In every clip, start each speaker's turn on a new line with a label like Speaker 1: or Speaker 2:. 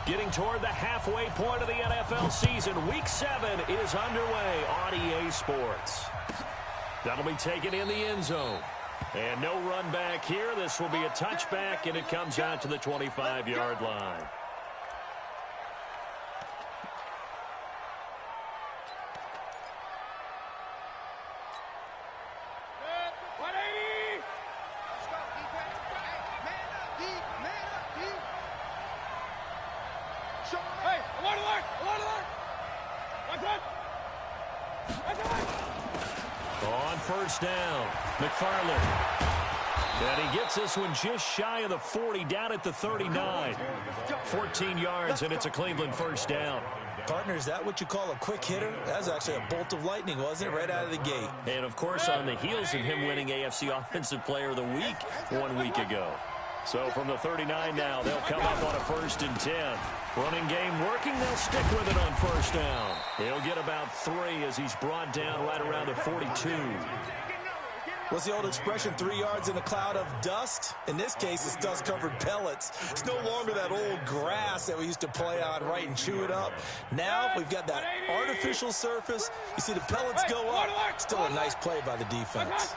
Speaker 1: Getting toward the halfway point of the NFL season. Week 7 is underway on EA Sports. That'll be taken in the end zone. And no run back here. This will be a touchback, and it comes out to the 25-yard line. On first down, McFarland. And he gets this one just shy of the 40, down at the 39. 14 yards, and it's a Cleveland first down.
Speaker 2: Partner, is that what you call a quick hitter? That was actually a bolt of lightning, wasn't it, right out of the gate?
Speaker 1: And, of course, on the heels of him winning AFC Offensive Player of the Week 1 week ago. So from the 39 now, they'll come up on a 1st and 10. Running game working, they'll stick with it on first down. He'll get about 3 as he's brought down right around the 42.
Speaker 2: What's the old expression, 3 yards in a cloud of dust? In this case, it's dust-covered pellets. It's no longer that old grass that we used to play on, right, and chew it up. Now we've got that artificial surface. You see the pellets go up. Still a nice play by the defense.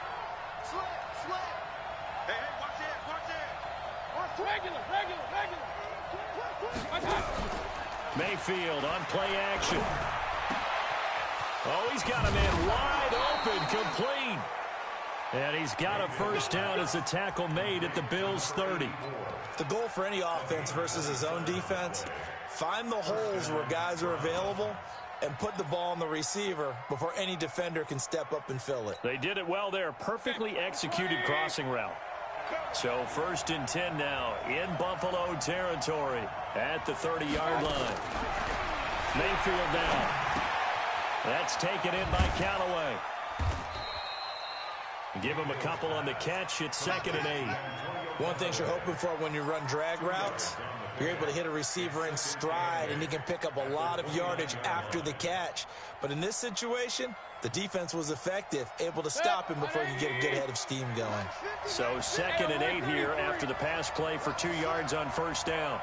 Speaker 1: Mayfield on play action. Oh, he's got a man wide open, complete. And he's got a first down as the tackle made at the Bills' 30.
Speaker 2: The goal for any offense versus his own defense, find the holes where guys are available and put the ball on the receiver before any defender can step up and fill it.
Speaker 1: They did it well there. Perfectly executed crossing route. So 1st and 10 now in Buffalo territory at the 30-yard line. Mayfield now. That's taken in by Callaway. Give him a couple on the catch. It's 2nd and 8.
Speaker 2: One thing you're hoping for when you run drag routes, you're able to hit a receiver in stride, and he can pick up a lot of yardage after the catch. But in this situation, the defense was effective, able to stop him before he could get a good head of steam going.
Speaker 1: So 2nd and 8 here after the pass play for 2 yards on first down.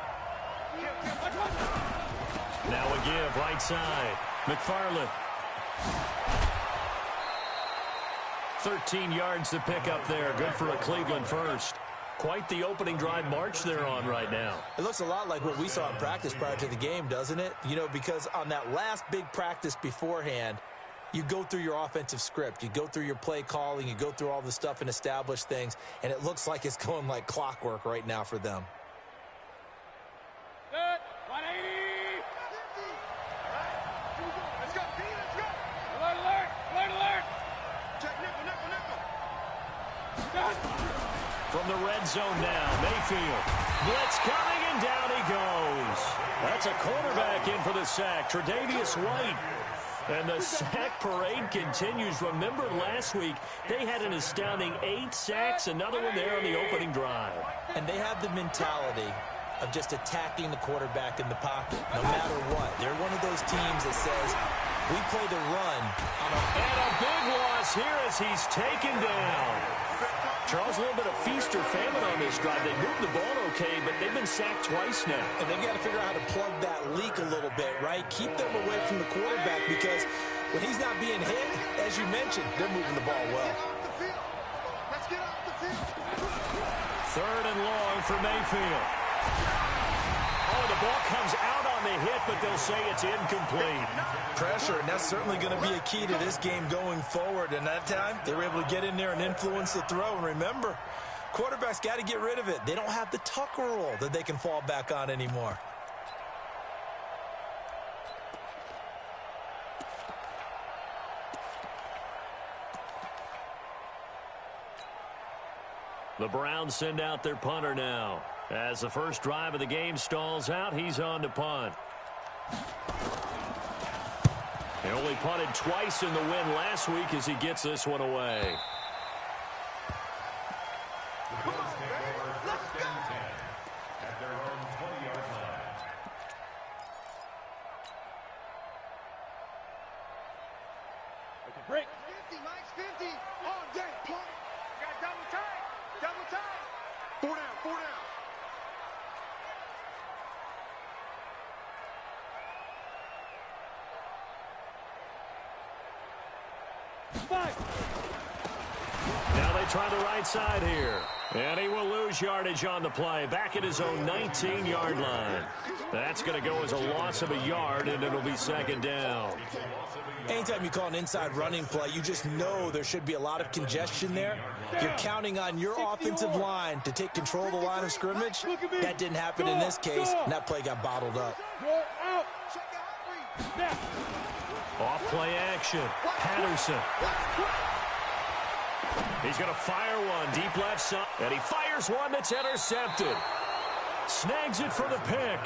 Speaker 1: Now a give right side. McFarland. 13 yards to pick up there. Good for a Cleveland first. Quite the opening drive march they're on right now.
Speaker 2: It looks a lot like what we saw in practice prior to the game, doesn't it? You know, because on that last big practice beforehand, you go through your offensive script. You go through your play calling. You go through all the stuff and establish things. And it looks like it's going like clockwork right now for them.
Speaker 3: Good. 180. Let's go. Let's go. Alert, alert. Alert, alert. Check nickel, nickel, nickel.
Speaker 1: From the red zone now, Mayfield. Blitz coming, and down he goes. That's a quarterback in for the sack, Tre'Davious White. And the sack parade continues. Remember last week, they had an astounding 8 sacks, another one there on the opening drive.
Speaker 2: And they have the mentality of just attacking the quarterback in the pocket, no matter what. They're one of those teams that says, we play the run.
Speaker 1: And a big loss here as he's taken down. Charles, a little bit of feast or famine on this drive. They moved the ball okay, but they've been sacked twice now.
Speaker 2: And they've got to figure out how to plug that leak a little bit, right? Keep them away from the quarterback because when he's not being hit, as you mentioned, they're moving the ball well.
Speaker 3: Let's get off the field.
Speaker 1: 3rd and long for Mayfield. Oh, the ball comes out on the hit, but they'll say it's incomplete.
Speaker 2: Pressure, and that's certainly going to be a key to this game going forward. And that time, they were able to get in there and influence the throw. And remember, quarterbacks got to get rid of it. They don't have the Tucker rule that they can fall back on anymore.
Speaker 1: The Browns send out their punter now. As the first drive of the game stalls out, he's on to punt. He only punted twice in the win last week as he gets this one away.
Speaker 3: Break. 50, Mike's 50. All day. Punt. Got double time. Double time. 4 down. 4 down.
Speaker 1: Now they try the right side here. And he will lose yardage on the play. Back at his own 19-yard line. That's going to go as a loss of a yard, and it'll be second down.
Speaker 2: Anytime you call an inside running play, you just know there should be a lot of congestion there. You're counting on your offensive line to take control of the line of scrimmage. That didn't happen in this case, and that play got bottled up.
Speaker 1: Off play action. Patterson. He's going to fire one deep left side, and he fires one that's intercepted. Snags it for the pick.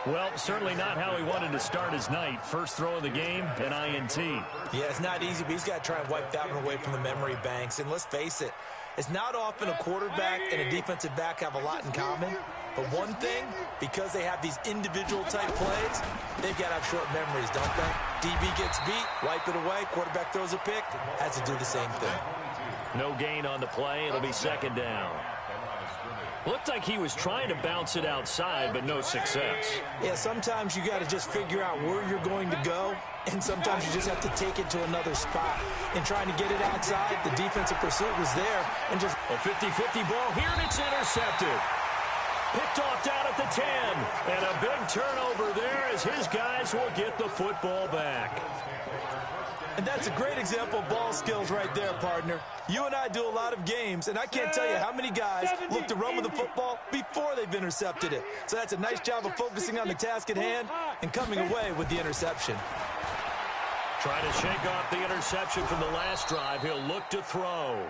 Speaker 1: Well, certainly not how he wanted to start his night. First throw of the game, an INT.
Speaker 2: Yeah, it's not easy, but he's got to try and wipe that one away from the memory banks. And let's face it, it's not often a quarterback and a defensive back have a lot in common. But one thing, because they have these individual type plays, they've got to have short memories, don't they? DB gets beat, wipe it away, quarterback throws a pick, has to do the same thing.
Speaker 1: No gain on the play. It'll be second down. Looked like he was trying to bounce it outside, but no success.
Speaker 2: Yeah, sometimes you got to just figure out where you're going to go, and sometimes you just have to take it to another spot. And trying to get it outside, the defensive pursuit was there, and just
Speaker 1: a 50-50 ball here, and it's intercepted. Picked off down at the 10, and a big turnover there as his guys will get the football back.
Speaker 2: And that's a great example of ball skills right there, partner. You and I do a lot of games, and I can't tell you how many guys look to run with the football before they've intercepted it. So that's a nice job of focusing on the task at hand and coming away with the interception.
Speaker 1: Trying to shake off the interception from the last drive. He'll look to throw.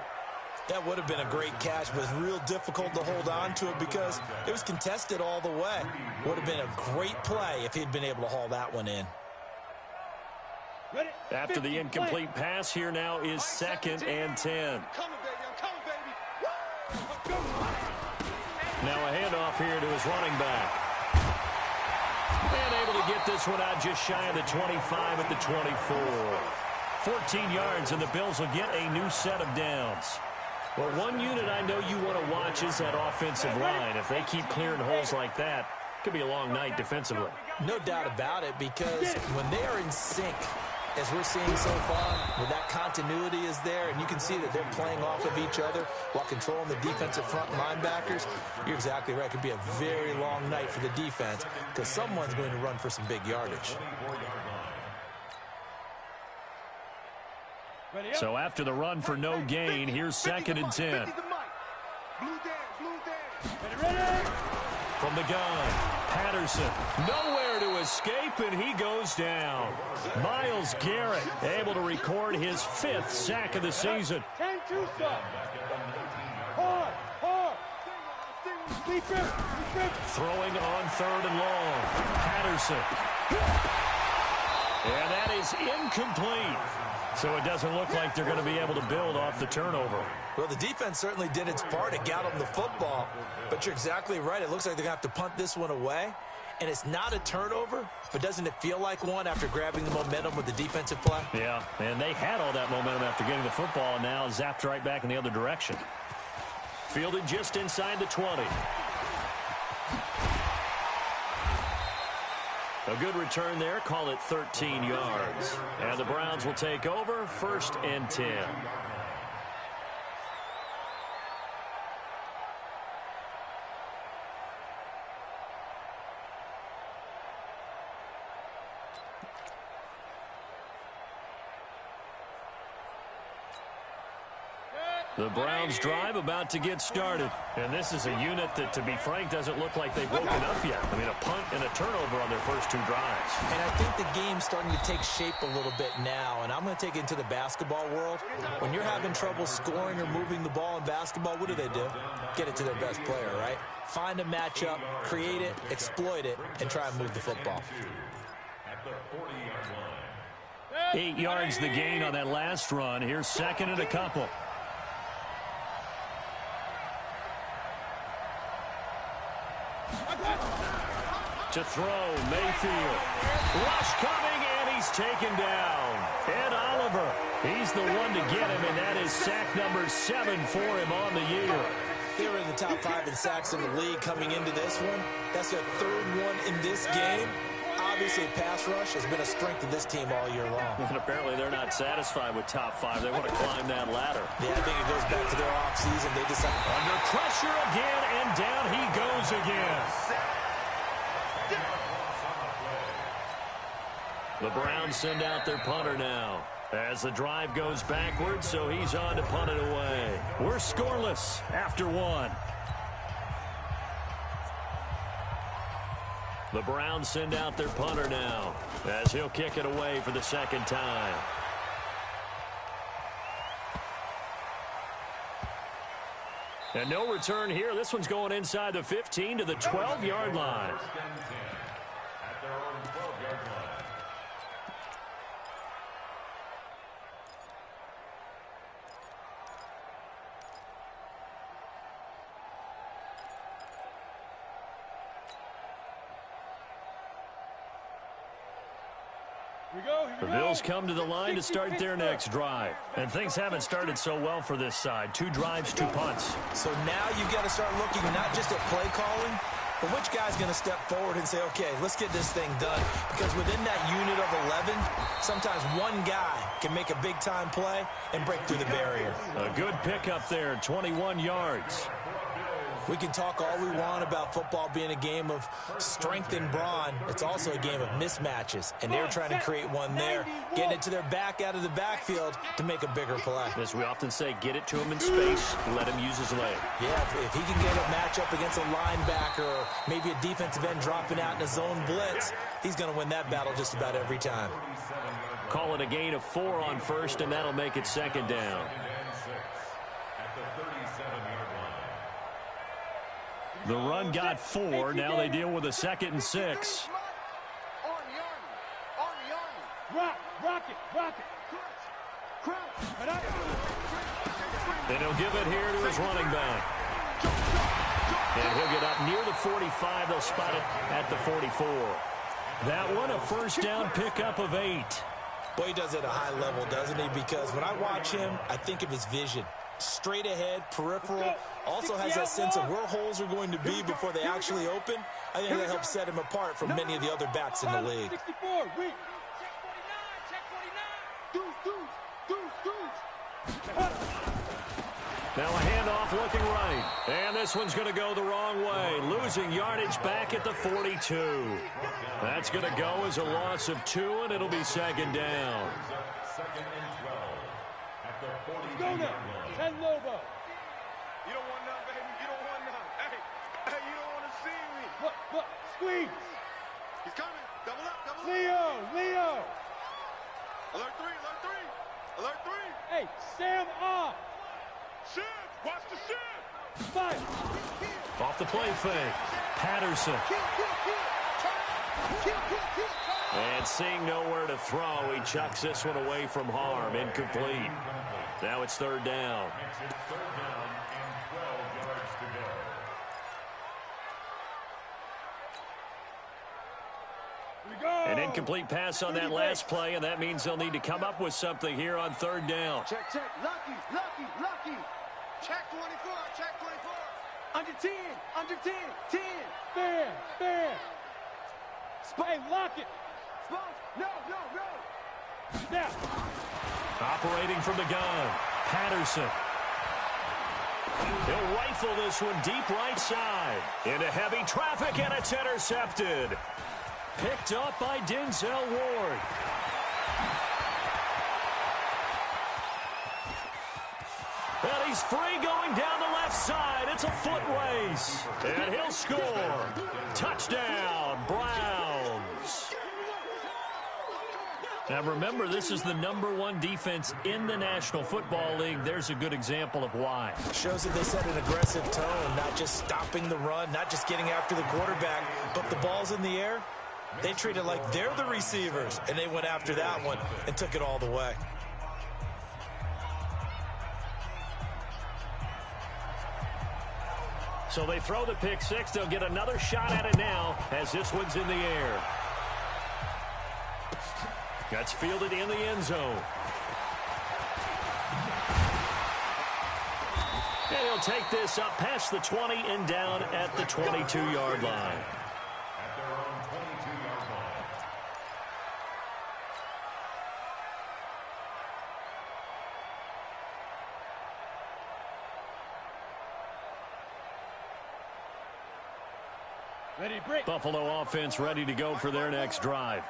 Speaker 2: That would have been a great catch, but it was real difficult to hold on to it because it was contested all the way. Would have been a great play if he'd been able to haul that one in.
Speaker 1: After the incomplete pass, here now is 2nd and 10. Now a handoff here to his running back. And able to get this one out just shy of the 25 at the 24. 14 yards, and the Bills will get a new set of downs. Well, one unit I know you want to watch is that offensive line. If they keep clearing holes like that, it could be a long night defensively.
Speaker 2: No doubt about it, because when they are in sync, as we're seeing so far, where that continuity is there, and you can see that they're playing off of each other while controlling the defensive front linebackers, you're exactly right. It could be a very long night for the defense because someone's going to run for some big yardage.
Speaker 1: So after the run for no gain, here's 2nd and 10. From the gun, Patterson, nowhere to escape, and he goes down. Myles Garrett able to record his 5th sack of the season. Throwing on 3rd and long. Patterson. And that is incomplete. So it doesn't look like they're going to be able to build off the turnover.
Speaker 2: Well, the defense certainly did its part. It got them the football. But you're exactly right. It looks like they're going to have to punt this one away. And it's not a turnover, but doesn't it feel like one after grabbing the momentum with the defensive play?
Speaker 1: Yeah, and they had all that momentum after getting the football, and now zapped right back in the other direction. Fielded just inside the 20. A good return there. Call it 13 yards. And the Browns will take over 1st and 10. The Browns drive about to get started. And this is a unit that, to be frank, doesn't look like they've woken up yet. I mean, a punt and a turnover on their first 2 drives.
Speaker 2: And I think the game's starting to take shape a little bit now. And I'm going to take it into the basketball world. When you're having trouble scoring or moving the ball in basketball, what do? Get it to their best player, right? Find a matchup, create it, exploit it, and try and move the football.
Speaker 1: 8 yards the gain on that last run. Here's 2nd and a couple. To throw, Mayfield. Rush coming, and he's taken down. Ed Oliver, he's the one to get him, and that is sack number 7 for him on the year.
Speaker 2: They were in the top 5 in sacks in the league coming into this one. That's their 3rd one in this game. Obviously, pass rush has been a strength of this team all year long.
Speaker 1: And apparently they're not satisfied with top 5. They want to climb that ladder.
Speaker 2: Yeah, I think it goes back to their offseason. They decide.
Speaker 1: Under pressure again, and down he goes again. The Browns send out their punter now. As the drive goes backwards, so he's on to punt it away. We're scoreless after 1. The Browns send out their punter now, as he'll kick it away for the second time. And no return here. This one's going inside the 15 to the 12-yard line. The Bills come to the line to start their next drive. And things haven't started so well for this side. 2 drives, 2 punts.
Speaker 2: So now you've got to start looking not just at play calling, but which guy's going to step forward and say, okay, let's get this thing done. Because within that unit of 11, sometimes one guy can make a big-time play and break through the barrier.
Speaker 1: A good pickup there, 21 yards.
Speaker 2: We can talk all we want about football being a game of strength and brawn. It's also a game of mismatches, and they're trying to create one there, getting it to their back out of the backfield to make a bigger play.
Speaker 1: As we often say, get it to him in space, let him use his leg.
Speaker 2: Yeah, if he can get a matchup against a linebacker or maybe a defensive end dropping out in a zone blitz, he's going to win that battle just about every time.
Speaker 1: Call it a gain of 4 on first, and that'll make it second down. The run got 4. Now they deal with a 2nd and 6.
Speaker 3: Rock it.
Speaker 1: And he'll give it here to his running back. And he'll get up near the 45. They'll spot it at the 44. That one, a first down pickup of 8.
Speaker 2: Boy, he does it at a high level, doesn't he? Because when I watch him, I think of his vision. Straight ahead, peripheral, also has that sense of where holes are going to be before they actually open. I think that helps set him apart from many of the other backs in the league.
Speaker 1: Now a handoff looking right. And this one's going to go the wrong way. Losing yardage back at the 42. That's going to go as a loss of 2, and it'll be second down.
Speaker 3: Go now. 10 Lobo. You don't want none, baby. You don't want none. Hey, you don't want to see me. Look, squeeze. He's coming. Double up. Leo. Alert 3. Hey, Sam off. Shit, watch the shit. Fire.
Speaker 1: Off the play fake. Patterson. And seeing nowhere to throw, he chucks this one away from harm. Incomplete. Now it's third down. An incomplete pass on that last play, and that means they'll need to come up with something here on third down.
Speaker 3: Check. Lucky. Check 24. Under 10. 10. Fair. Hey, lock it. No. Snap.
Speaker 1: Operating from the gun, Patterson. He'll rifle this one deep right side. Into heavy traffic, and it's intercepted. Picked up by Denzel Ward. And he's free going down the left side. It's a foot race. And he'll score. Touchdown, Browns. Now remember, this is the #1 defense in the National Football League. There's a good example of why.
Speaker 2: Shows that they set an aggressive tone, not just stopping the run, not just getting after the quarterback, but the ball's in the air. They treat it like they're the receivers, and they went after that one and took it all the way.
Speaker 1: So they throw the pick six. They'll get another shot at it now as this one's in the air. That's fielded in the end zone. And he'll take this up past the 20 and down at the 22-yard line. Buffalo offense ready to go for their next drive.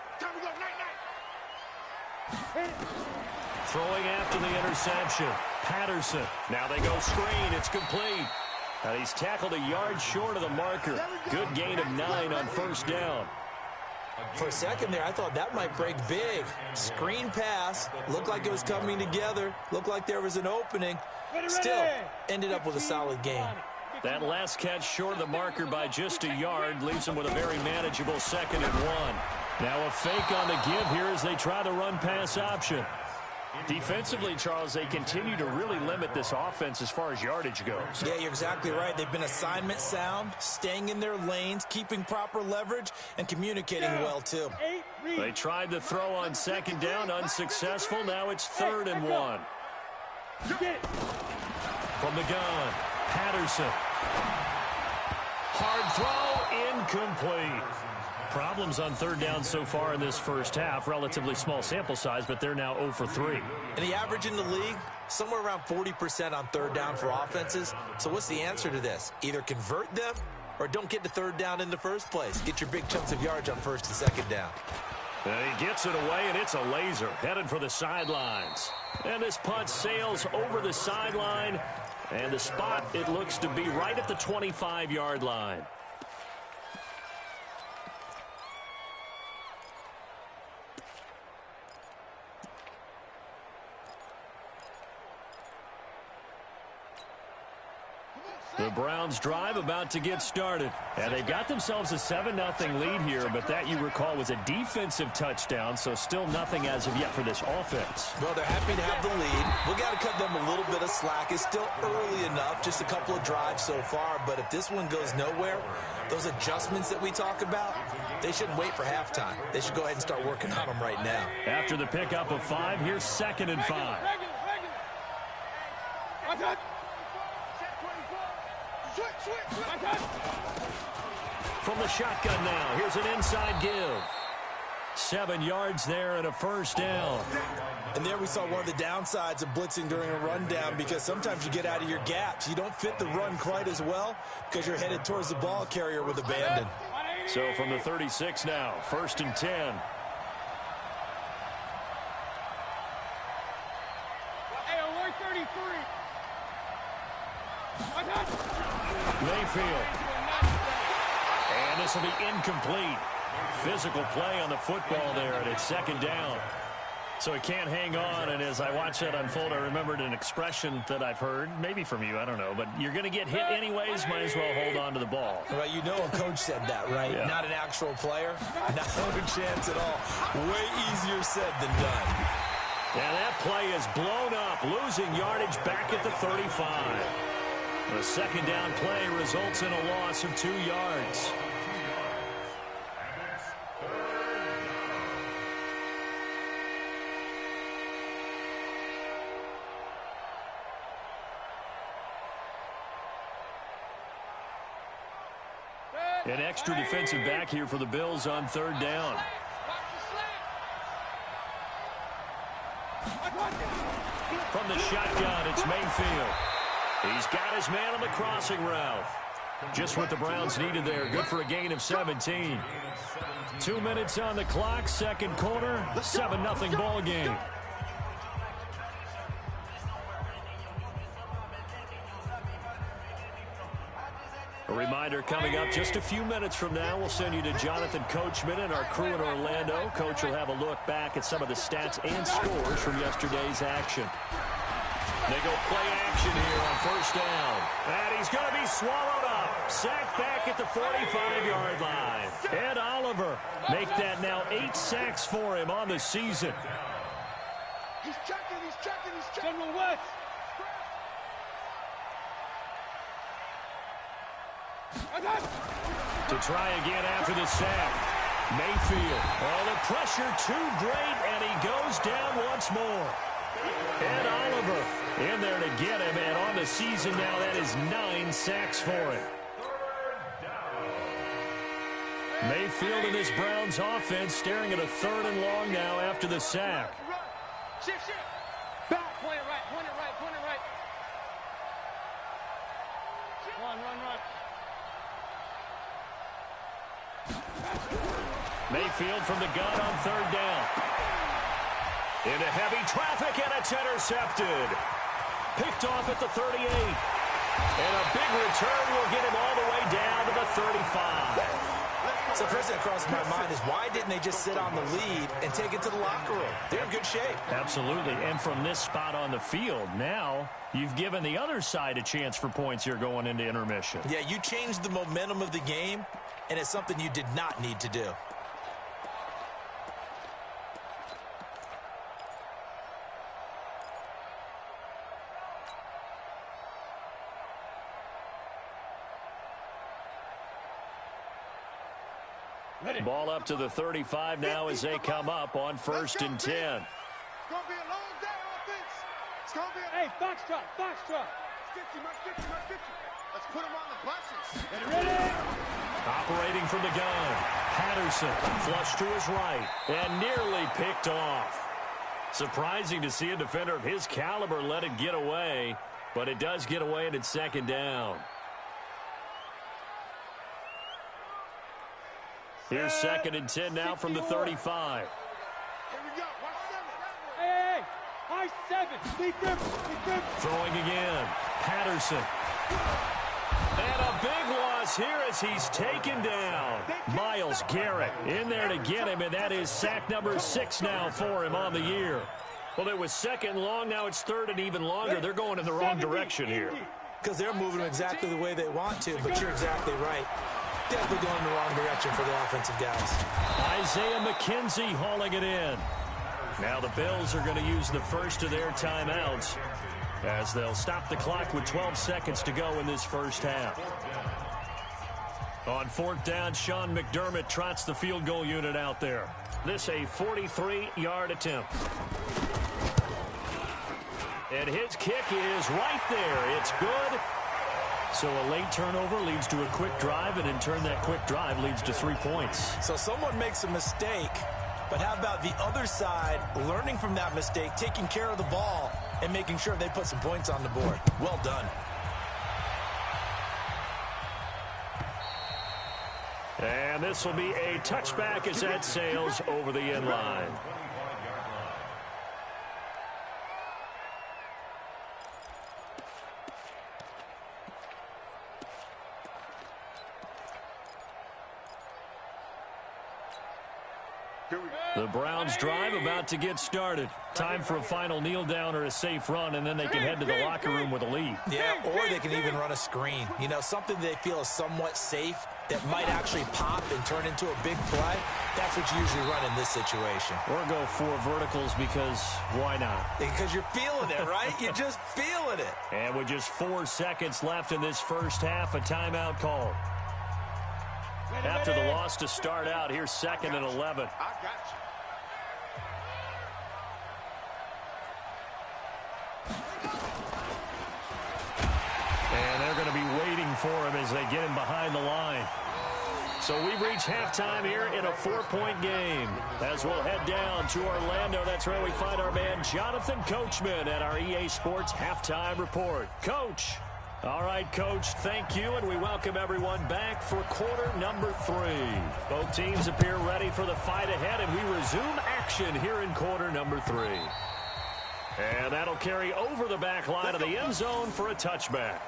Speaker 1: Throwing after the interception. Patterson. Now they go screen. It's complete. And he's tackled a yard short of the marker. Good gain of 9 on first down.
Speaker 2: For a second there, I thought that might break big. Screen pass. Looked like it was coming together. Looked like there was an opening. Still, ended up with a solid gain.
Speaker 1: That last catch short of the marker by just a yard leaves him with a very manageable 2nd and 1. Now a fake on the give here as they try the run-pass option. Defensively, Charles, they continue to really limit this offense as far as yardage goes.
Speaker 2: Yeah, you're exactly right. They've been assignment sound, staying in their lanes, keeping proper leverage, and communicating well, too.
Speaker 1: They tried to throw on 2nd down, unsuccessful. Now it's 3rd and 1. From the gun, Patterson. Hard throw, incomplete. Problems on 3rd down so far in this first half. Relatively small sample size, but they're now 0 for 3.
Speaker 2: And the average in the league, somewhere around 40% on 3rd down for offenses. So what's the answer to this? Either convert them or don't get to 3rd down in the first place. Get your big chunks of yards on 1st and 2nd down.
Speaker 1: And he gets it away, and it's a laser headed for the sidelines. And this punt sails over the sideline. And the spot, it looks to be right at the 25-yard line. The Browns drive about to get started. And they've got themselves a 7-0 lead here, but that, you recall, was a defensive touchdown, so still nothing as of yet for this offense.
Speaker 2: Well, they're happy to have the lead. We got to cut them a little bit of slack. It's still early enough, just a couple of drives so far, but if this one goes nowhere, those adjustments that we talk about, they shouldn't wait for halftime. They should go ahead and start working on them right now. After the pickup of 5, here's 2nd and 5.
Speaker 1: From the shotgun now, here's an inside give. 7 yards there and a first down.
Speaker 2: And there we saw one of the downsides of blitzing during a rundown, because sometimes you get out of your gaps. You don't fit the run quite as well because you're headed towards the ball carrier with abandon.
Speaker 1: So from the 36 now, 1st and 10. Mayfield. And this will be incomplete. Physical play on the football there, and it's 2nd down. So he can't hang on, and as I watch that unfold, I remembered an expression that I've heard, maybe from you, I don't know, but you're going to get hit anyways, might as well hold on to the ball.
Speaker 2: Well, you know a coach said that, right? Yeah. Not an actual player. Not a chance at all. Way easier said than done.
Speaker 1: And that play is blown up, losing yardage back at the 35. The 2nd down play results in a loss of 2 yards. An extra defensive back here for the Bills on 3rd down. From the shotgun, it's Mayfield. He's got his man on the crossing route. Just what the Browns needed there. Good for a gain of 17. 2 minutes on the clock, 2nd quarter, 7-0 ball game. A reminder coming up just a few minutes from now, we'll send you to Jonathan Coachman and our crew in Orlando. Coach will have a look back at some of the stats and scores from yesterday's action. They go play action here on 1st down. And he's going to be swallowed up. Sacked back at the 45-yard line. Ed Oliver make that now 8 sacks for him on the season.
Speaker 3: He's checking. General West.
Speaker 1: To try again after the sack. Mayfield. Oh, the pressure too great, and he goes down once more. Ed Oliver in there to get him, and on the season now, that is 9 sacks for him. Mayfield and this Browns offense staring at a 3rd and long now after the sack.
Speaker 3: Shift. Back, point it right. Run.
Speaker 1: Mayfield from the gun on third down. Into heavy traffic, and it's intercepted. Picked off at the 38. And a big return will get him all the way down to the 35.
Speaker 2: So first thing that crosses my mind is why didn't they just sit on the lead and take it to the locker room? They're in good shape.
Speaker 1: Absolutely. And from this spot on the field, now you've given the other side a chance for points here going into intermission.
Speaker 2: Yeah, you changed the momentum of the game, and it's something you did not need to do.
Speaker 1: Ball up to the 35 now as they come up on 1st and 10.
Speaker 3: It's going to be a long day offense. It's going to be a...
Speaker 4: Hey, foxtrot.
Speaker 3: 50, my 50. Let's put him on the buses.
Speaker 4: Ready?
Speaker 1: Operating from the gun. Patterson flushed to his right and nearly picked off. Surprising to see a defender of his caliber let it get away, but it does get away and it's 2nd down. Here's 2nd and 10 now from the 35.
Speaker 3: Here we go. Watch 7.
Speaker 4: Hey. High 7. Lead them.
Speaker 1: Throwing again. Patterson. And a big loss here as he's taken down. Myles Garrett in there to get him, and that is sack number 6 now for him on the year. Well, it was 2nd long. Now it's 3rd and even longer. They're going in the wrong direction here.
Speaker 2: Because they're moving exactly the way they want to, but you're exactly right. Definitely going in the wrong direction for the offensive guys.
Speaker 1: Isaiah McKenzie hauling it in. Now the Bills are going to use the first of their timeouts as they'll stop the clock with 12 seconds to go in this first half. On 4th down, Sean McDermott trots the field goal unit out there. This a 43-yard attempt. And his kick is right there. It's good. So a late turnover leads to a quick drive, and in turn that quick drive leads to 3 points.
Speaker 2: So someone makes a mistake, but how about the other side learning from that mistake, taking care of the ball, and making sure they put some points on the board? Well done.
Speaker 1: And this will be a touchback as that sails over the end line. The Browns drive about to get started. Time for a final kneel down or a safe run, and then they can head to the locker room with a lead.
Speaker 2: Yeah, or they can even run a screen. You know, something they feel is somewhat safe that might actually pop and turn into a big play. That's what you usually run in this situation.
Speaker 1: Or go 4 verticals because why not?
Speaker 2: Because you're feeling it, right? You're just feeling it.
Speaker 1: And with just 4 seconds left in this first half, a timeout call. After the loss to start out, here's 2nd and 11.
Speaker 3: I got you.
Speaker 1: And they're going to be waiting for him as they get him behind the line. So we've reached halftime here in a 4-point game. As we'll head down to Orlando, that's where we find our man Jonathan Coachman at our EA Sports Halftime Report. Coach. All right, Coach, thank you, and we welcome everyone back for quarter number 3. Both teams appear ready for the fight ahead, and we resume action here in quarter number 3. And that'll carry over the back line of the end zone for a touchback.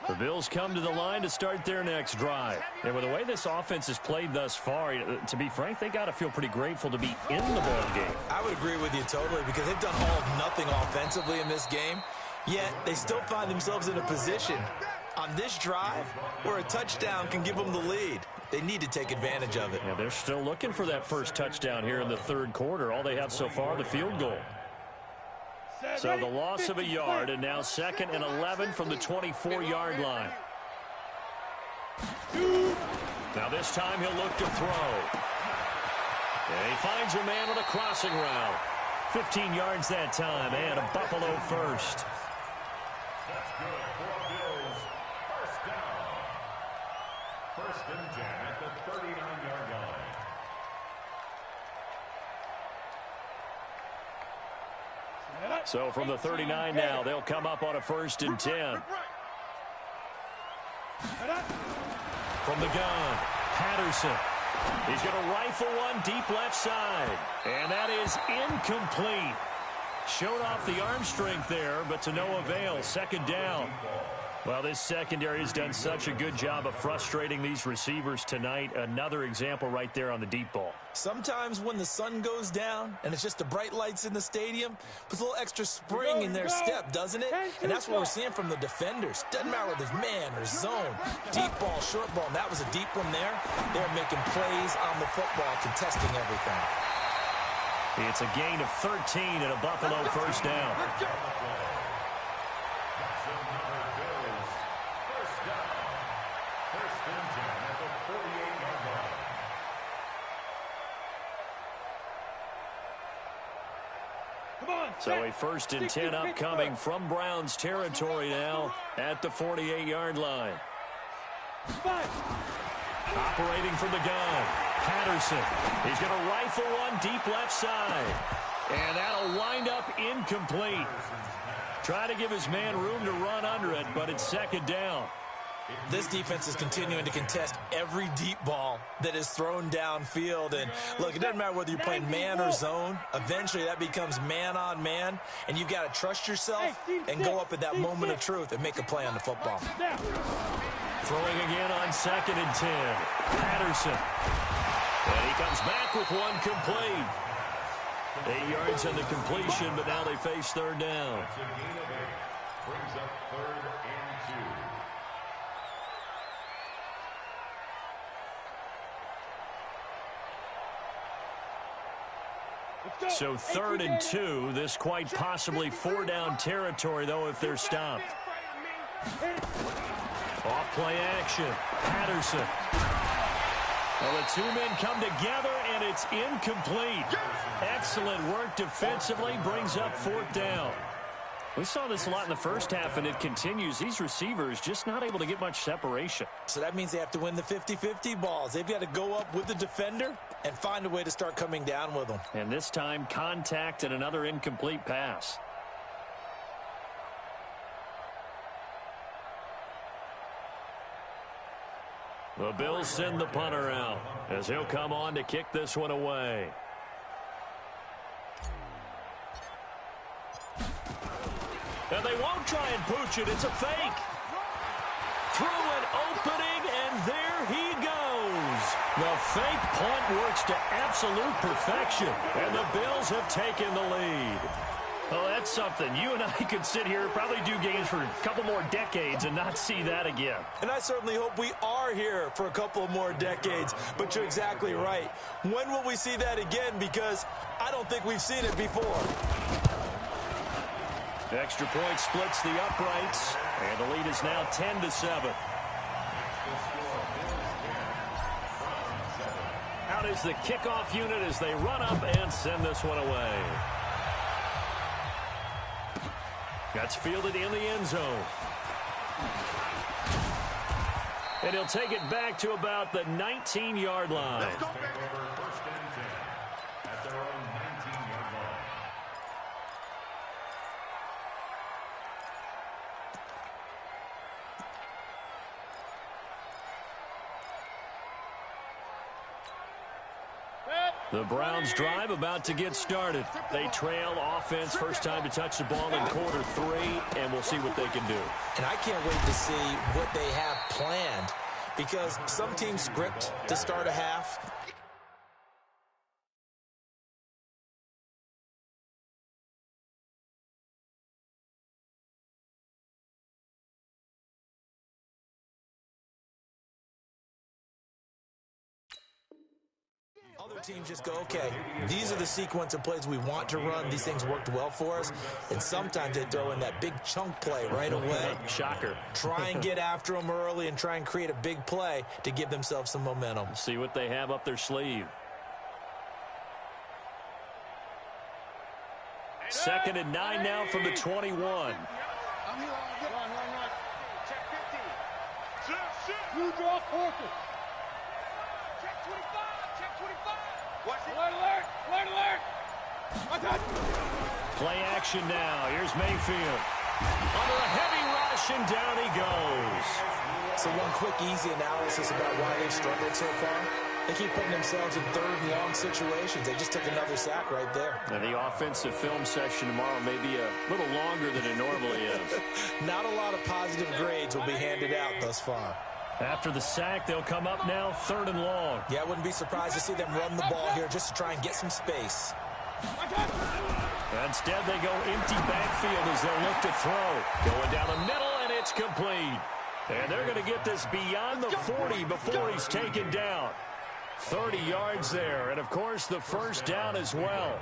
Speaker 1: The Bills come to the line to start their next drive. And with the way this offense has played thus far, to be frank, they got to feel pretty grateful to be in the ball game.
Speaker 2: I would agree with you totally because they've done all of nothing offensively in this game, yet they still find themselves in a position on this drive where a touchdown can give them the lead. They need to take advantage of it.
Speaker 1: Yeah, they're still looking for that first touchdown here in the third quarter. All they have so far, the field goal. So the loss of a yard, and now 2nd and 11 from the 24-yard line. Now this time he'll look to throw. And he finds a man on a crossing route. 15 yards that time, and a Buffalo first.
Speaker 5: That's good for Bills. First down. 1st and 10 at the 39-yard line.
Speaker 1: So from the 39 now, they'll come up on a 1st and 10. From the gun, Patterson. He's going to rifle one deep left side. And that is incomplete. Showed off the arm strength there, but to no avail. 2nd down. Well, this secondary has done such a good job of frustrating these receivers tonight. Another example right there on the deep ball.
Speaker 2: Sometimes when the sun goes down and it's just the bright lights in the stadium, puts a little extra spring in their step, doesn't it? And that's what we're seeing from the defenders. Doesn't matter whether it's man or zone. Deep ball, short ball, and that was a deep one there. They're making plays on the football, contesting everything.
Speaker 1: It's a gain of 13 and a Buffalo 1st down. So a 1st and 10 upcoming from Browns territory now at the 48-yard line. Operating from the gun, Patterson. He's going to rifle one deep left side. And that'll wind up incomplete. Try to give his man room to run under it, but it's 2nd down.
Speaker 2: This defense is continuing to contest every deep ball that is thrown downfield. And, look, it doesn't matter whether you're playing man or zone. Eventually, that becomes man on man. And you've got to trust yourself and go up at that moment of truth and make a play on the football.
Speaker 1: Throwing again on 2nd and 10. Patterson. And he comes back with one complete. 8 yards on the completion, but now they face 3rd down.
Speaker 5: Brings up 3rd and 2.
Speaker 1: So 3rd and 2, this quite possibly 4-down territory, though, if they're stopped. Off play action, Patterson. Well, the 2 men come together, and it's incomplete. Excellent work defensively, brings up 4th down. We saw this a lot in the first half, and it continues. These receivers just not able to get much separation.
Speaker 2: So that means they have to win the 50-50 balls. They've got to go up with the defender and find a way to start coming down with them.
Speaker 1: And this time, contact and another incomplete pass. The Bills send the punter out as he'll come on to kick this one away. And they won't try and pooch it. It's a fake. Through an opening, and there he goes. The fake punt works to absolute perfection, and the Bills have taken the lead. Oh, that's something. You and I could sit here, probably do games for a couple more decades and not see that again.
Speaker 2: And I certainly hope we are here for a couple more decades. But you're exactly right. When will we see that again? Because I don't think we've seen it before.
Speaker 1: Extra point splits the uprights, and the lead is now 10-7. Out is the kickoff unit as they run up and send this one away. That's fielded in the end zone. And he'll take it back to about the 19-yard line.
Speaker 5: Let's go, baby. First and 10 at their own 19-yard line.
Speaker 1: The Browns drive about to get started. They trail offense, first time to touch the ball in quarter 3, and we'll see what they can do.
Speaker 2: And I can't wait to see what they have planned, because some teams script to start a half. Other teams just go, okay, these are the sequence of plays we want to run. These things worked well for us. And sometimes they throw in that big chunk play right away.
Speaker 1: Shocker.
Speaker 2: Try and get after them early and try and create a big play to give themselves some momentum.
Speaker 1: See what they have up their sleeve. 2nd and 9 now from the 21.
Speaker 3: Run. Check 50.
Speaker 4: You draw focus.
Speaker 3: Check 25. Check 25. Watch it.
Speaker 4: Alert, alert, alert. Attack.
Speaker 1: Play action now. Here's Mayfield. Under a heavy rush, and down he goes.
Speaker 2: So one quick, easy analysis about why they've struggled so far. They keep putting themselves in third and long situations. They just took another sack right there.
Speaker 1: Now the offensive film session tomorrow may be a little longer than it normally is.
Speaker 2: Not a lot of positive grades will be handed out thus far.
Speaker 1: After the sack, they'll come up now third and long.
Speaker 2: Yeah, I wouldn't be surprised to see them run the ball here just to try and get some space.
Speaker 1: Instead, they go empty backfield as they'll look to throw. Going down the middle, and it's complete. And they're going to get this beyond the 40 before he's taken down. 30 yards there, and of course the first down as well.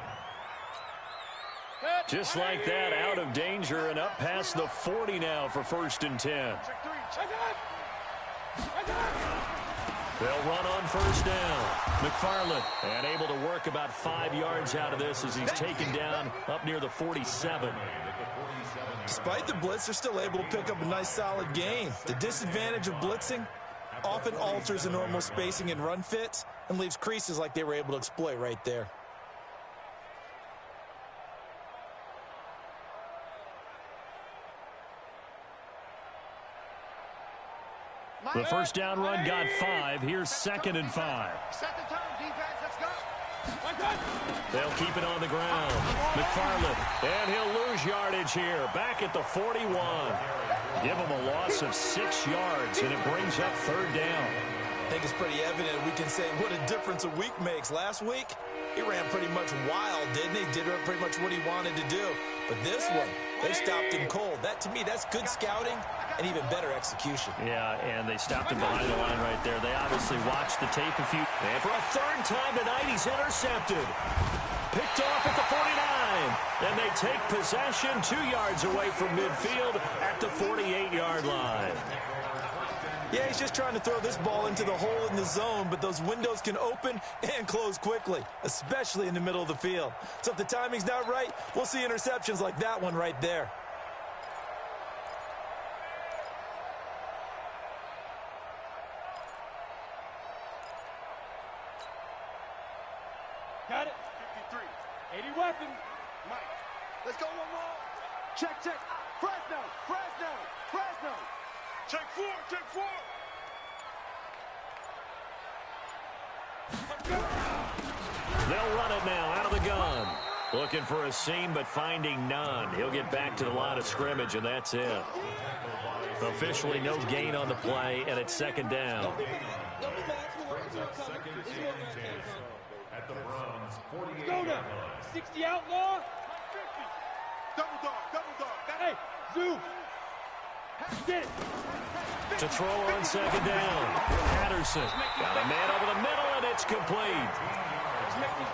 Speaker 1: Just like that, out of danger and up past the 40 now for 1st and 10. They'll run on first down. McFarland, and able to work about 5 yards out of this as he's taken down up near the 47.
Speaker 2: Despite the blitz, they're still able to pick up a nice solid gain. The disadvantage of blitzing often alters the normal spacing and run fits and leaves creases like they were able to exploit right there.
Speaker 1: The first down run got 5. Here's 2nd and 5.
Speaker 3: Set the tone, defense. Let's go.
Speaker 1: They'll keep it on the ground. McFarland, and he'll lose yardage here. Back at the 41. Give him a loss of 6 yards, and it brings up 3rd down.
Speaker 2: I think it's pretty evident we can say what a difference a week makes. Last week, he ran pretty much wild, didn't he? Did pretty much what he wanted to do. But this one, they stopped him cold. That, to me, that's good scouting and even better execution.
Speaker 1: Yeah, and they stopped him behind the line right there. They obviously watched the tape a few. And for a 3rd time tonight, he's intercepted. Picked off at the 49. And they take possession 2 yards away from midfield at the 48-yard line.
Speaker 2: Yeah, he's just trying to throw this ball into the hole in the zone, but those windows can open and close quickly, especially in the middle of the field. So if the timing's not right, we'll see interceptions like that one right there.
Speaker 4: Got it.
Speaker 3: 53.
Speaker 4: 80 weapons.
Speaker 3: Mike. Let's go one more. Check, check. Fresno. Fresno. Fresno. Check 4. Check 4.
Speaker 1: They'll run it now out of the gun. Looking for a seam, but finding none. He'll get back to the line of scrimmage, and that's it. Officially no gain on the play, and it's 2nd down.
Speaker 5: At the Browns, 48
Speaker 4: Go now. 60 outlaw.
Speaker 3: Double dog. Double dog.
Speaker 4: Hey, zoom. Get it.
Speaker 1: To throw on 2nd down. Patterson got a man over the middle, and it's complete.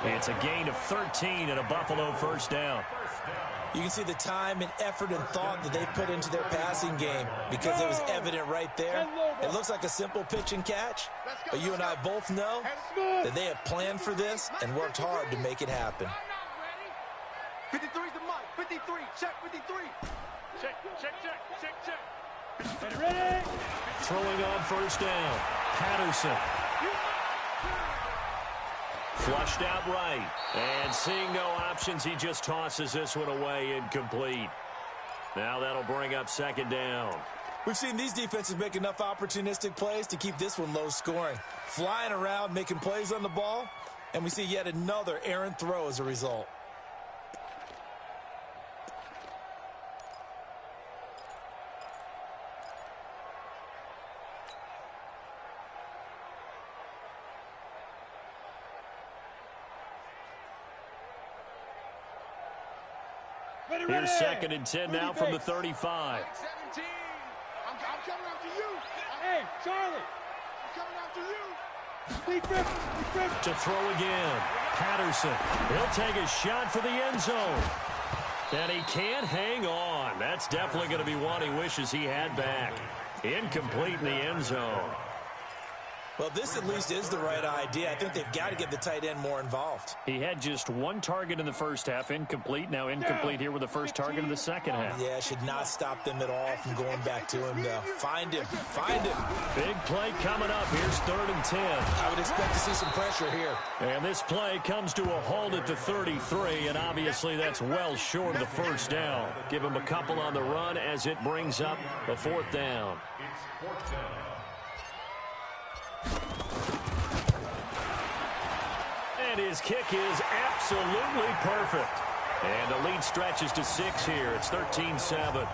Speaker 1: It's a gain of 13 and a Buffalo 1st down.
Speaker 2: You can see the time and effort and thought that they put into their passing game because it was evident right there. It looks like a simple pitch and catch, but you and I both know that they have planned for this and worked hard to make it happen.
Speaker 3: 53's the mic. 53. Check 53. Check, check, check, check, check.
Speaker 4: Ready?
Speaker 1: Throwing on 1st down. Patterson. Flushed out right. And seeing no options, he just tosses this one away, incomplete. Now that'll bring up 2nd down.
Speaker 2: We've seen these defenses make enough opportunistic plays to keep this one low scoring. Flying around, making plays on the ball, and we see yet another errant throw as a result.
Speaker 1: Here's 2nd and 10 now from the 35.
Speaker 3: 17. I'm coming after you.
Speaker 4: Hey, Charlie.
Speaker 3: I'm coming after you.
Speaker 4: Deep rip.
Speaker 1: To throw again. Patterson. He'll take a shot for the end zone. And he can't hang on. That's definitely going to be one he wishes he had back. Incomplete in the end zone.
Speaker 2: Well, this at least is the right idea. I think they've got to get the tight end more involved.
Speaker 1: He had just one target in the first half, incomplete. Now incomplete here with the first target of the second half.
Speaker 2: Yeah, should not stop them at all from going back to him, though. Find him. Find him.
Speaker 1: Big play coming up. Here's 3rd and 10.
Speaker 2: I would expect to see some pressure here.
Speaker 1: And this play comes to a halt at the 33, and obviously that's well short of the first down. Give him a couple on the run as it brings up the 4th down.
Speaker 5: It's 4th down.
Speaker 1: And his kick is absolutely perfect. And the lead stretches to 6 here. It's 13-7.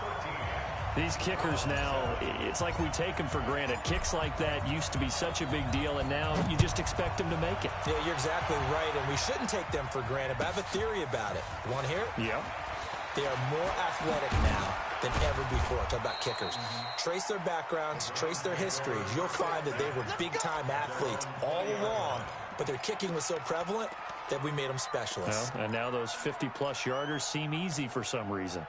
Speaker 1: These kickers now, it's like we take them for granted. Kicks like that used to be such a big deal, and now you just expect them to make it.
Speaker 2: Yeah, you're exactly right, and we shouldn't take them for granted, but I have a theory about it. You want to hear it?
Speaker 1: Yep.
Speaker 2: They are more athletic now than ever before. Talk about kickers. Trace their backgrounds, trace their histories. You'll find that they were big-time athletes all along, but their kicking was so prevalent that we made them specialists.
Speaker 1: Well, and now those 50-plus yarders seem easy for some reason.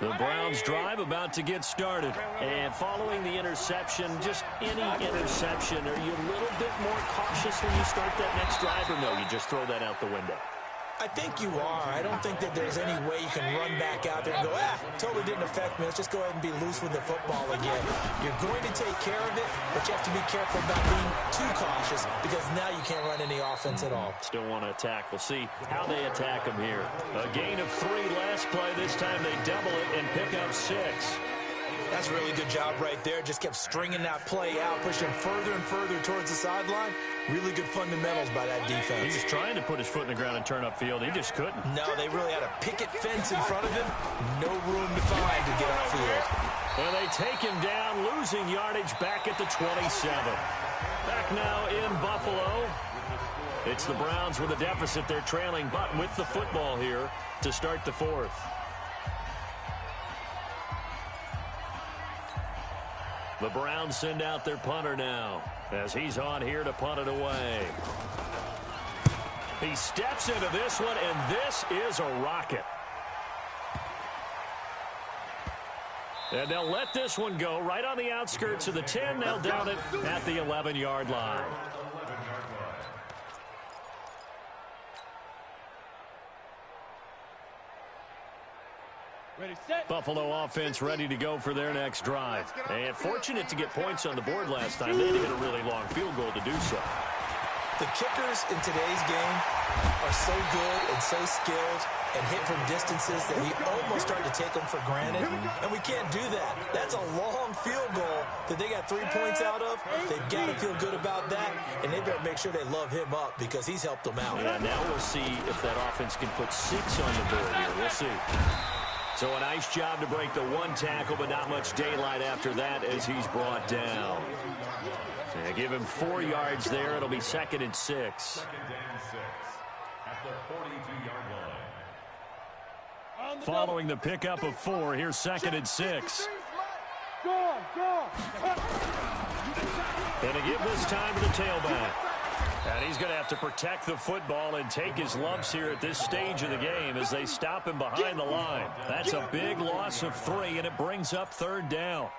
Speaker 1: The Browns drive about to get started. And following the interception, just any interception, are you a little bit more cautious when you start that next drive, or no, you just throw that out the window?
Speaker 2: I think you are. I don't think that there's any way you can run back out there and go, totally didn't affect me. Let's just go ahead and be loose with the football again. You're going to take care of it, but you have to be careful about being too cautious because now you can't run any offense at all.
Speaker 1: Still want to attack. We'll see how they attack them here. A gain of 3 last play. This time they double it and pick up 6.
Speaker 2: That's a really good job right there. Just kept stringing that play out, pushing him further and further towards the sideline. Really good fundamentals by that defense.
Speaker 1: He was trying to put his foot in the ground and turn upfield. He just couldn't.
Speaker 2: No, they really had a picket fence in front of him. No room to find to get upfield.
Speaker 1: And they take him down, losing yardage back at the 27. Back now in Buffalo. It's the Browns with a deficit. They're trailing, but with the football here to start the 4th. The Browns send out their punter now as he's on here to punt it away. He steps into this one, and this is a rocket. And they'll let this one go right on the outskirts of the 10. They'll down it at the 11-yard line.
Speaker 4: Ready, set.
Speaker 1: Buffalo offense ready to go for their next drive. And fortunate to get points on the board last time. They had to hit a really long field goal to do so.
Speaker 2: The kickers in today's game are so good and so skilled and hit from distances that we almost start to take them for granted. And we can't do that. That's a long field goal that they got 3 points out of. They've got to feel good about that, and they better make sure they love him up because he's helped them out.
Speaker 1: Yeah, now we'll see if that offense can put 6 on the board here. We'll see. So a nice job to break the 1 tackle, but not much daylight after that as he's brought down. And give him 4 yards there. It'll be 2nd and 6.
Speaker 5: 2nd and 6 at the 42-yard line.
Speaker 1: Following the pickup of 4, here's 2nd and 6.
Speaker 4: Go, go.
Speaker 1: And to give this time to the tailback. And he's going to have to protect the football and take his lumps here at this stage of the game as they stop him behind the line. That's a big loss of 3, and it brings up 3rd down.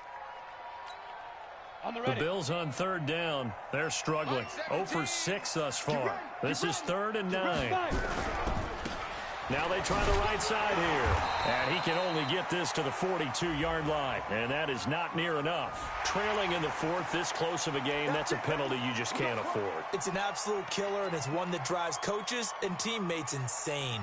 Speaker 1: The Bills on 3rd down. They're struggling. 0 for 6 thus far. This is 3rd and 9. Now they try the right side here. And he can only get this to the 42-yard line. And that is not near enough. Trailing in the 4th, this close of a game, that's a penalty you just can't afford.
Speaker 2: It's an absolute killer, and it's one that drives coaches and teammates insane.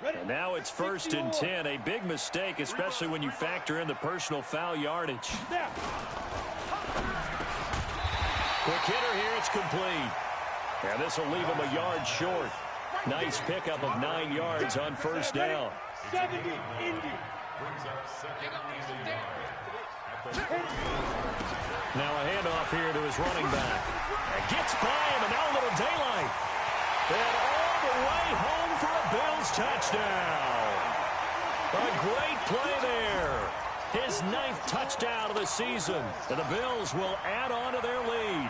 Speaker 1: And now it's 1st and 10. A big mistake, especially when you factor in the personal foul yardage. Quick hitter here, it's complete. And this will leave him a yard short. Nice pickup of 9 yards on 1st down.
Speaker 4: 70, Indy.
Speaker 5: Brings up 2nd and yard.
Speaker 1: Now a handoff here to his running back. And gets by him, and now a little daylight. And all the way home for a Bills touchdown. A great play there. His 9th touchdown of the season. And the Bills will add on to their lead.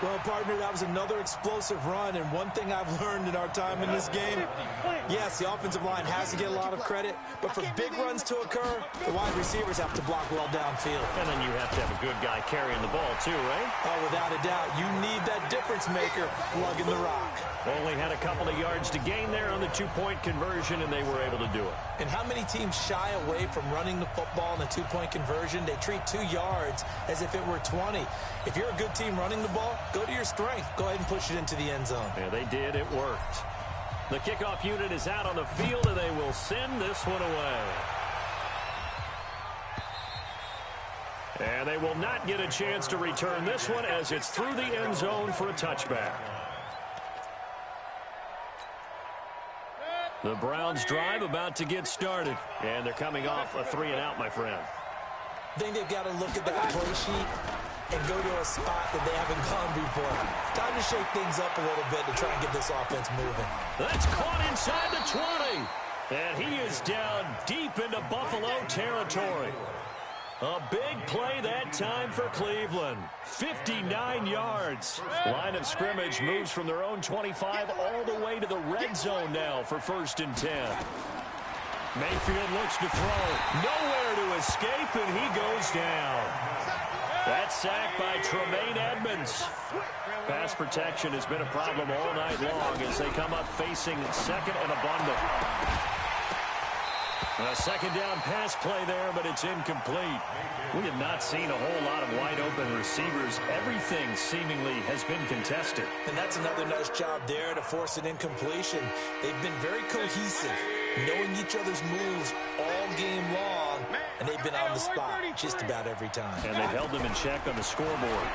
Speaker 2: Well, partner, that was another explosive run, and one thing I've learned in our time in this game, yes, the offensive line has to get a lot of credit, but for big runs to occur, the wide receivers have to block well downfield.
Speaker 1: And then you have to have a good guy carrying the ball too, right?
Speaker 2: Oh, without a doubt, you need that difference maker lugging the rock.
Speaker 1: Only had a couple of yards to gain there on the two-point conversion, and they were able to do it.
Speaker 2: And how many teams shy away from running the football in the two-point conversion? They treat 2 yards as if it were 20. If you're a good team running the ball, go to your strength. Go ahead and push it into the end zone.
Speaker 1: Yeah, they did. It worked. The kickoff unit is out on the field, and they will send this one away. And they will not get a chance to return this one as it's through the end zone for a touchback. The Browns drive about to get started, and they're coming off a 3-and-out, my friend.
Speaker 2: I think they've got to look at that play sheet and go to a spot that they haven't gone before. Time to shake things up a little bit to try and get this offense moving.
Speaker 1: That's caught inside the 20. And he is down deep into Buffalo territory. A big play that time for Cleveland. 59 yards. Line of scrimmage moves from their own 25 all the way to the red zone now for 1st and 10. Mayfield looks to throw. Nowhere to escape, and he goes down. That sack by Tremaine Edmonds. Pass protection has been a problem all night long as they come up facing 2nd and abundant. A 2nd down pass play there, but it's incomplete. We have not seen a whole lot of wide-open receivers. Everything seemingly has been contested.
Speaker 2: And that's another nice job there to force an incompletion. They've been very cohesive, knowing each other's moves all game long, and they've been on the spot just about every time.
Speaker 1: And they held them in check on the scoreboard.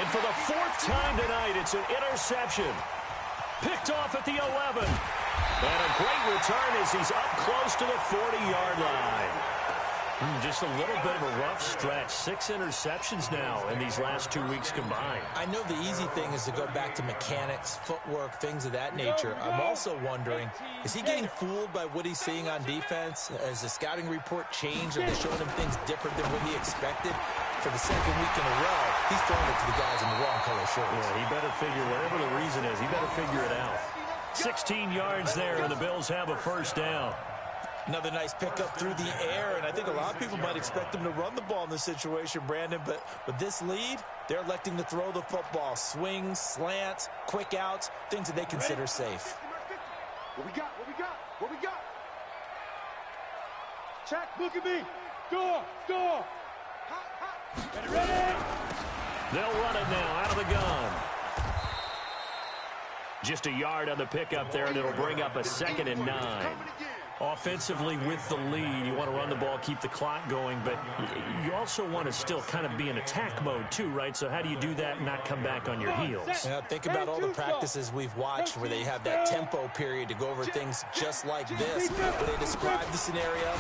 Speaker 1: And for the 4th time tonight, it's an interception. Picked off at the 11. And a great return as he's up close to the 40-yard line. Just a little bit of a rough stretch. 6 interceptions now in these last 2 weeks combined.
Speaker 2: I know the easy thing is to go back to mechanics, footwork, things of that nature. I'm also wondering, is he getting fooled by what he's seeing on defense? Has the scouting report changed? Are they showing him things different than what he expected? For the 2nd week in a row, he's throwing it to the guys in the wrong color shirts.
Speaker 1: Yeah, he better figure, whatever the reason is, he better figure it out. 16 yards there, and the Bills have a 1st down.
Speaker 2: Another nice pickup through the air, and I think a lot of people might expect them to run the ball in this situation, Brandon, but with this lead, they're electing to throw the football. Swings, slants, quick outs, things that they consider safe.
Speaker 3: What we got? What we got? What we got?
Speaker 4: Check, look at me. Score, score.
Speaker 3: Ready?
Speaker 1: They'll run it now out of the gun. Just a yard on the pickup there, and it'll bring up a 2nd and 9. Offensively with the lead, you want to run the ball, keep the clock going, but you also want to still kind of be in attack mode too, right? So how do you do that and not come back on your heels?
Speaker 2: Yeah, think about all the practices we've watched where they have that tempo period to go over things just like this, where they describe the scenario,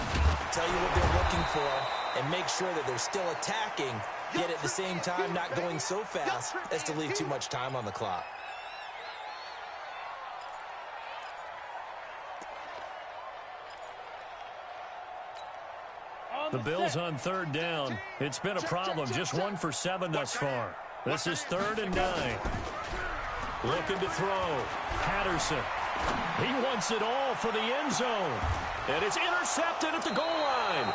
Speaker 2: tell you what they're looking for, and make sure that they're still attacking, yet at the same time not going so fast as to leave too much time on the clock.
Speaker 1: The Bills on 3rd down. It's been a problem. Just 1 for 7 thus far. This is 3rd and 9. Looking to throw. Patterson. He wants it all for the end zone. And it's intercepted at the goal line.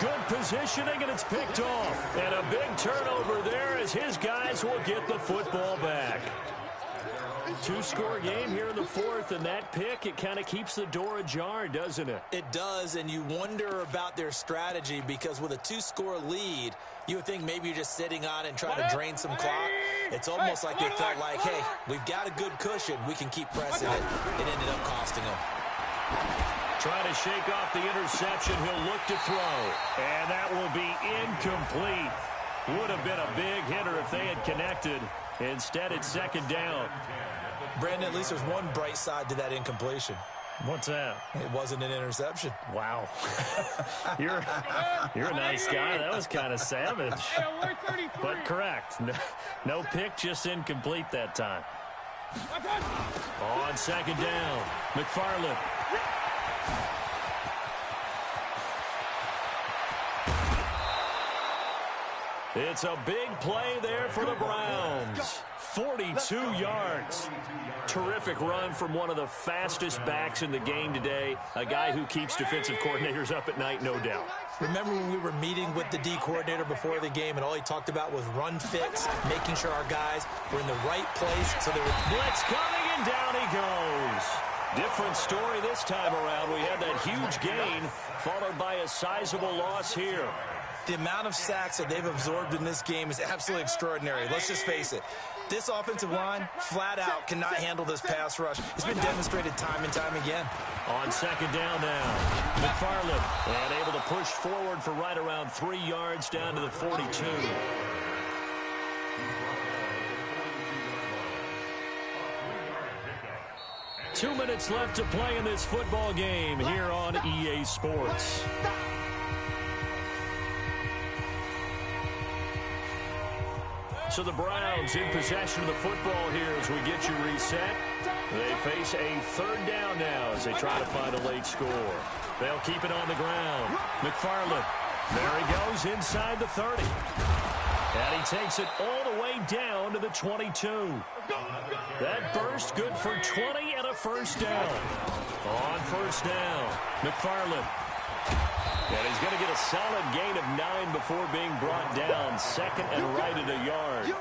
Speaker 1: Good positioning, and it's picked off. And a big turnover there as his guys will get the football back. 2-score game here in the 4th, and that pick, it kind of keeps the door ajar, doesn't it?
Speaker 2: It does, and you wonder about their strategy because with a 2-score lead, you would think maybe you're just sitting on and trying to drain some clock. It's almost like they felt like, hey, we've got a good cushion. We can keep pressing it. It ended up costing them.
Speaker 1: Trying to shake off the interception. He'll look to throw, and that will be incomplete. Would have been a big hitter if they had connected. Instead, it's 2nd down.
Speaker 2: Brandon, at least there's one bright side to that incompletion.
Speaker 1: What's that?
Speaker 2: It wasn't an interception.
Speaker 1: Wow. You're a nice guy. That was kind of savage. But correct. No pick, just incomplete that time. On 2nd down, McFarland. It's a big play there for the Browns. 42 yards. Terrific run from one of the fastest backs in the game today. A guy who keeps defensive coordinators up at night, no doubt.
Speaker 2: Remember when we were meeting with the D coordinator before the game and all he talked about was run fits, making sure our guys were in the right place so they were...
Speaker 1: Blitz coming and down he goes. Different story this time around. We had that huge gain followed by a sizable loss here.
Speaker 2: The amount of sacks that they've absorbed in this game is absolutely extraordinary. Let's just face it. This offensive line, flat out, cannot handle this pass rush. It's been demonstrated time and time again.
Speaker 1: On second down now, McFarland, and able to push forward for right around 3 yards down to the 42. 2 minutes left to play in this football game here on EA Sports. So the Browns in possession of the football here as we get you reset. They face a third down now as they try to find a late score. They'll keep it on the ground. McFarland, there he goes inside the 30. And he takes it all the way down to the 22. That burst good for 20 and a first down. On first down, McFarland. And he's going to get a solid gain of 9 before being brought down. Second and right at a yard.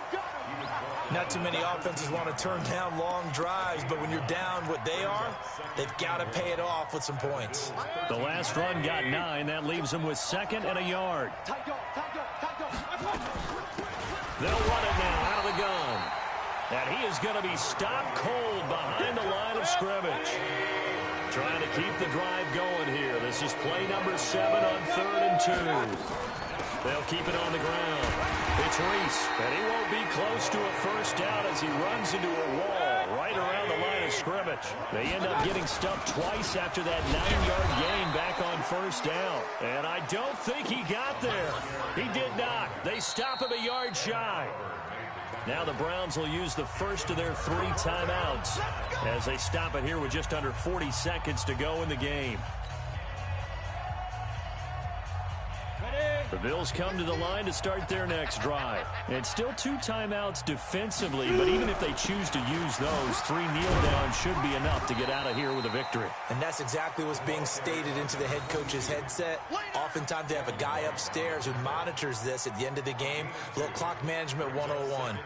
Speaker 2: Not too many offenses want to turn down long drives, but when you're down what they are, they've got to pay it off with some points.
Speaker 1: The last run got 9. That leaves them with second and a yard. They'll run it now out of the gun. And he is going to be stopped cold behind the line of scrimmage. Trying to keep the drive going here. This is play number 7 on 3rd and 2. They'll keep it on the ground. It's Reese, and he won't be close to a first down as he runs into a wall right around the line of scrimmage. They end up getting stuffed twice after that 9-yard gain back on first down. And I don't think he got there. He did not. They stop him a yard shy. Now the Browns will use the first of their 3 timeouts as they stop it here with just under 40 seconds to go in the game. The Bills come to the line to start their next drive. It's still 2 timeouts defensively, but even if they choose to use those, 3 kneel downs should be enough to get out of here with a victory.
Speaker 2: And that's exactly what's being stated into the head coach's headset. Oftentimes they have a guy upstairs who monitors this at the end of the game. Little clock management 101.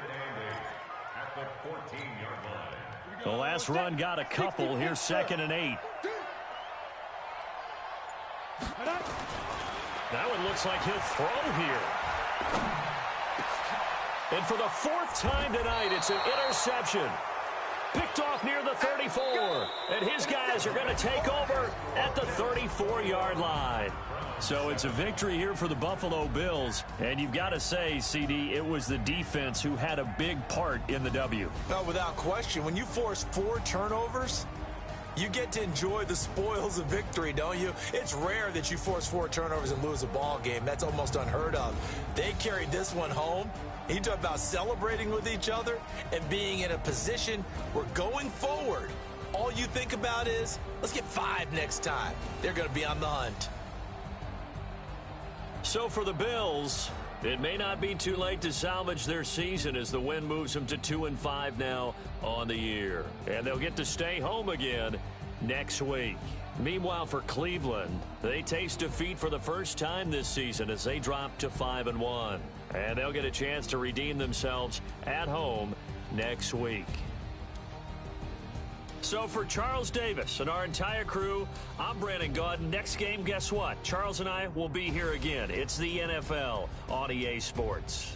Speaker 1: The last run got a couple. Here's 2nd and 8. That one looks like he'll throw here. And for the 4th time tonight, it's an interception. Picked off near the 34. And his guys are going to take over at the 34-yard line. So it's a victory here for the Buffalo Bills. And you've got to say, CD, it was the defense who had a big part in the W.
Speaker 2: No, without question. When you force 4 turnovers, you get to enjoy the spoils of victory, don't you? It's rare that you force 4 turnovers and lose a ball game. That's almost unheard of. They carried this one home. You talk about celebrating with each other and being in a position where going forward, all you think about is, let's get 5 next time. They're going to be on the hunt.
Speaker 1: So for the Bills, it may not be too late to salvage their season as the win moves them to 2-5 now on the year. And they'll get to stay home again next week. Meanwhile, for Cleveland, they taste defeat for the first time this season as they drop to 5-1. And they'll get a chance to redeem themselves at home next week. So for Charles Davis and our entire crew, I'm Brandon Gaudin. Next game, guess what? Charles and I will be here again. It's the NFL on EA Sports.